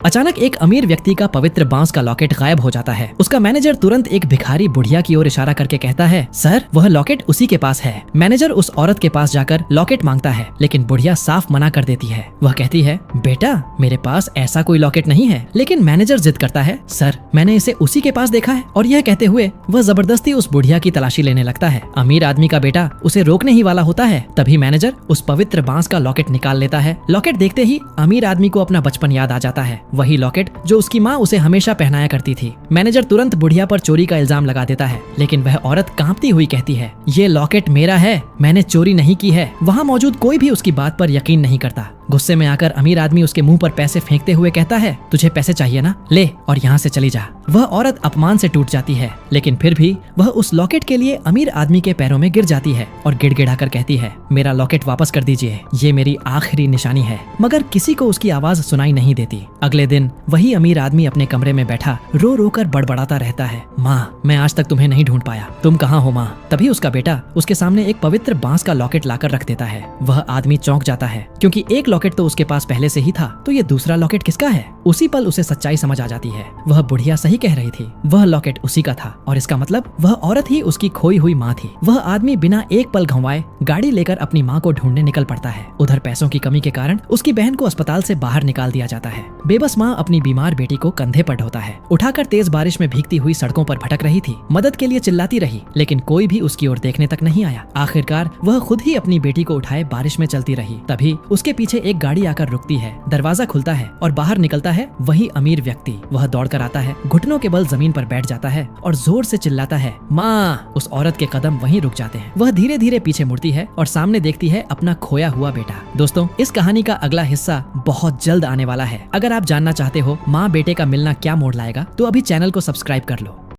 अचानक एक अमीर व्यक्ति का पवित्र बांस का लॉकेट गायब हो जाता है। उसका मैनेजर तुरंत एक भिखारी बुढ़िया की ओर इशारा करके कहता है, सर वह लॉकेट उसी के पास है। मैनेजर उस औरत के पास जाकर लॉकेट मांगता है, लेकिन बुढ़िया साफ मना कर देती है। वह कहती है, बेटा मेरे पास ऐसा कोई लॉकेट नहीं है। लेकिन मैनेजर जिद करता है, सर मैंने इसे उसी के पास देखा है। और यह कहते हुए वह जबरदस्ती उस बुढ़िया की तलाशी लेने लगता है। अमीर आदमी का बेटा उसे रोकने ही वाला होता है। तभी मैनेजर उस पवित्र बांस का लॉकेट निकाल लेता है। लॉकेट देखते ही अमीर आदमी को अपना बचपन याद आ जाता है, वही लॉकेट जो उसकी माँ उसे हमेशा पहनाया करती थी। मैनेजर तुरंत बुढ़िया पर चोरी का इल्जाम लगा देता है, लेकिन वह औरत कांपती हुई कहती है, ये लॉकेट मेरा है, मैंने चोरी नहीं की है। वहाँ मौजूद कोई भी उसकी बात पर यकीन नहीं करता। गुस्से में आकर अमीर आदमी उसके मुंह पर पैसे फेंकते हुए कहता है, तुझे पैसे चाहिए ना, ले और यहाँ से चली जा। वह औरत अपमान से टूट जाती है, लेकिन फिर भी वह उस लॉकेट के लिए अमीर आदमी के पैरों में गिर जाती है और गिड़गिड़ाकर कहती है, मेरा लॉकेट वापस कर दीजिए, ये मेरी आखिरी निशानी है। मगर किसी को उसकी आवाज सुनाई नहीं देती। अगले दिन वही अमीर आदमी अपने कमरे में बैठा रो रो कर बड़बड़ाता रहता है, माँ मैं आज तक तुम्हें नहीं ढूंढ पाया, तुम कहाँ हो माँ। तभी उसका बेटा उसके सामने एक पवित्र बांस का लॉकेट लाकर रख देता है। वह आदमी चौंक जाता है, क्योंकि एक लॉकेट तो उसके पास पहले से ही था, तो ये दूसरा लॉकेट किसका है। उसी पल उसे सच्चाई समझ आ जाती है। वह बुढ़िया सही कह रही थी, वह लॉकेट उसी का था और इसका मतलब वह औरत ही उसकी खोई हुई माँ थी। वह आदमी बिना एक पल घुमाए गाड़ी लेकर अपनी माँ को ढूंढने निकल पड़ता है। उधर पैसों की कमी के कारण उसकी बहन को अस्पताल से बाहर निकाल दिया जाता है। बेबस माँ अपनी बीमार बेटी को कंधे पर ढोता है। उठाकर तेज बारिश में भीगती हुई सड़कों पर भटक रही थी। मदद के लिए चिल्लाती रही, लेकिन कोई भी उसकी ओर देखने तक नहीं आया। आखिरकार वह खुद ही अपनी बेटी को उठाए बारिश में चलती रही। तभी उसके पीछे एक गाड़ी आकर रुकती है। दरवाजा खुलता है और बाहर निकलता है वही अमीर व्यक्ति। वह दौड़कर आता है, घुटनों के बल जमीन पर बैठ जाता है और जोर से चिल्लाता है, माँ। उस औरत के कदम वहीं रुक जाते हैं। वह धीरे धीरे पीछे मुड़ती है और सामने देखती है अपना खोया हुआ बेटा। दोस्तों, इस कहानी का अगला हिस्सा बहुत जल्द आने वाला है। अगर आप जानना चाहते हो माँ बेटे का मिलना क्या मोड़ लाएगा, तो अभी चैनल को सब्सक्राइब कर लो।